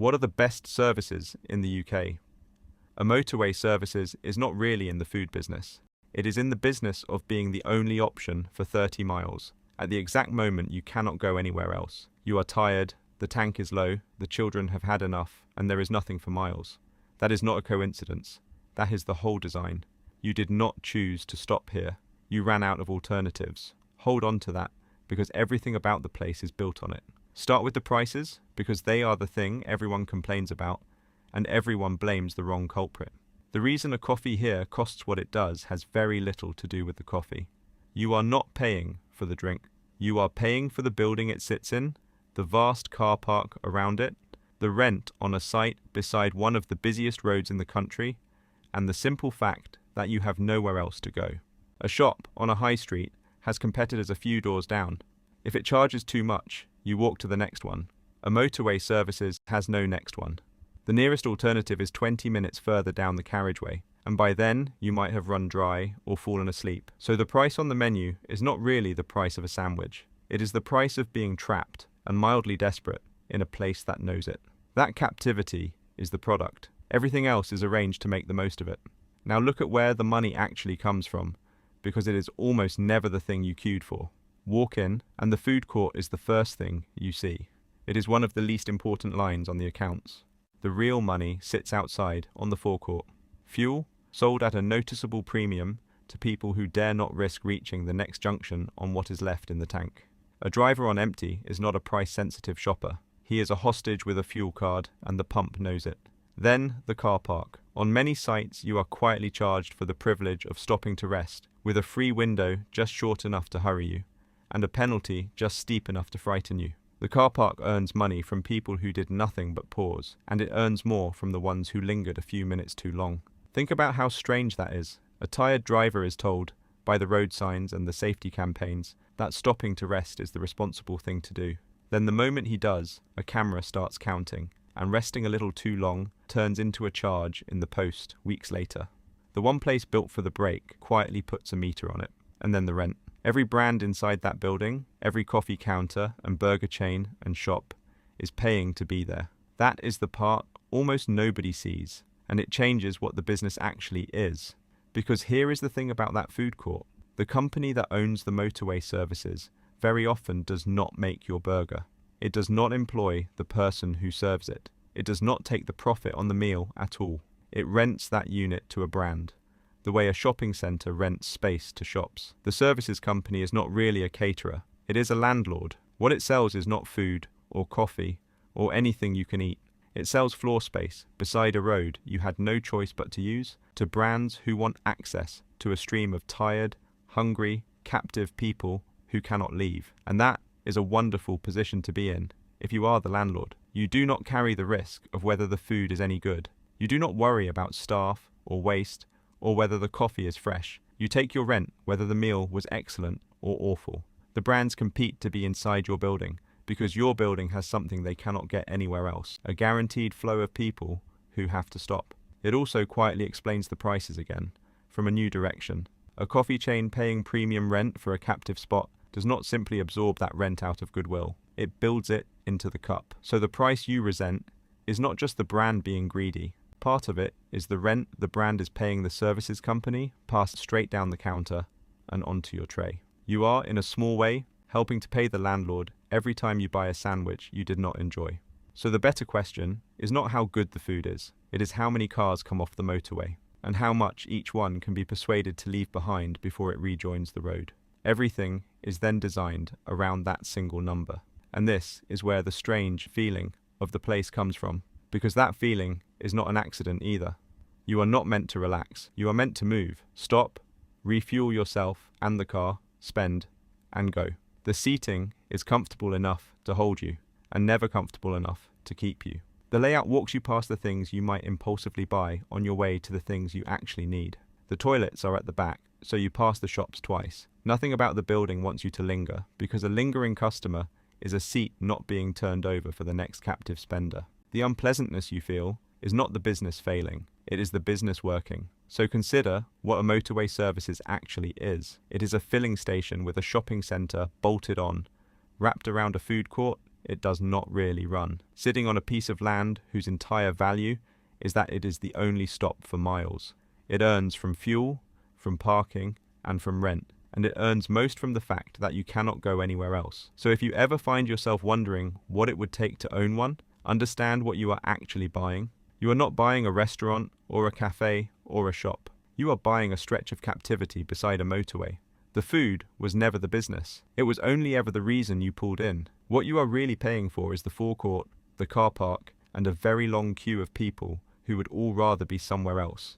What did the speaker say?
What are the best services in the UK? A motorway services is not really in the food business. It is in the business of being the only option for 30 miles. At the exact moment you cannot go anywhere else. You are tired, the tank is low, the children have had enough, and there is nothing for miles. That is not a coincidence. That is the whole design. You did not choose to stop here. You ran out of alternatives. Hold on to that, because everything about the place is built on it. Start with the prices, because they are the thing everyone complains about, and everyone blames the wrong culprit. The reason a coffee here costs what it does has very little to do with the coffee. You are not paying for the drink. You are paying for the building it sits in, the vast car park around it, the rent on a site beside one of the busiest roads in the country, and the simple fact that you have nowhere else to go. A shop on a high street has competitors a few doors down. If it charges too much, you walk to the next one. A motorway services has no next one. The nearest alternative is 20 minutes further down the carriageway, and by then you might have run dry or fallen asleep. So the price on the menu is not really the price of a sandwich. It is the price of being trapped and mildly desperate in a place that knows it. That captivity is the product. Everything else is arranged to make the most of it. Now look at where the money actually comes from, because it is almost never the thing you queued for. Walk in, and the food court is the first thing you see. It is one of the least important lines on the accounts. The real money sits outside on the forecourt. Fuel, sold at a noticeable premium to people who dare not risk reaching the next junction on what is left in the tank. A driver on empty is not a price-sensitive shopper. He is a hostage with a fuel card, and the pump knows it. Then the car park. On many sites you are quietly charged for the privilege of stopping to rest, with a free window just short enough to hurry you, and a penalty just steep enough to frighten you. The car park earns money from people who did nothing but pause, and it earns more from the ones who lingered a few minutes too long. Think about how strange that is. A tired driver is told, by the road signs and the safety campaigns, that stopping to rest is the responsible thing to do. Then the moment he does, a camera starts counting, and resting a little too long turns into a charge in the post weeks later. The one place built for the break quietly puts a meter on it, and then the rent. Every brand inside that building, every coffee counter and burger chain and shop is paying to be there. That is the part almost nobody sees, and it changes what the business actually is. Because here is the thing about that food court. The company that owns the motorway services very often does not make your burger. It does not employ the person who serves it. It does not take the profit on the meal at all. It rents that unit to a brand, the way a shopping centre rents space to shops. The services company is not really a caterer. It is a landlord. What it sells is not food or coffee or anything you can eat. It sells floor space beside a road you had no choice but to use, to brands who want access to a stream of tired, hungry, captive people who cannot leave. And that is a wonderful position to be in if you are the landlord. You do not carry the risk of whether the food is any good. You do not worry about staff or waste or whether the coffee is fresh. You take your rent whether the meal was excellent or awful. The brands compete to be inside your building because your building has something they cannot get anywhere else, a guaranteed flow of people who have to stop. It also quietly explains the prices again, from a new direction. A coffee chain paying premium rent for a captive spot does not simply absorb that rent out of goodwill. It builds it into the cup. So the price you resent is not just the brand being greedy. Part of it is the rent the brand is paying the services company passed straight down the counter and onto your tray. You are, in a small way, helping to pay the landlord every time you buy a sandwich you did not enjoy. So the better question is not how good the food is. It is how many cars come off the motorway and how much each one can be persuaded to leave behind before it rejoins the road. Everything is then designed around that single number. And this is where the strange feeling of the place comes from, because that feeling is not an accident either. You are not meant to relax. You are meant to move, stop, refuel yourself and the car, spend, and go. The seating is comfortable enough to hold you, and never comfortable enough to keep you. The layout walks you past the things you might impulsively buy on your way to the things you actually need. The toilets are at the back, so you pass the shops twice. Nothing about the building wants you to linger, because a lingering customer is a seat not being turned over for the next captive spender. The unpleasantness you feel is not the business failing, it is the business working. So consider what a motorway services actually is. It is a filling station with a shopping centre bolted on, wrapped around a food court it does not really run, sitting on a piece of land whose entire value is that it is the only stop for miles. It earns from fuel, from parking, and from rent, and it earns most from the fact that you cannot go anywhere else. So if you ever find yourself wondering what it would take to own one, understand what you are actually buying. You are not buying a restaurant or a cafe or a shop. You are buying a stretch of captivity beside a motorway. The food was never the business. It was only ever the reason you pulled in. What you are really paying for is the forecourt, the car park, and a very long queue of people who would all rather be somewhere else.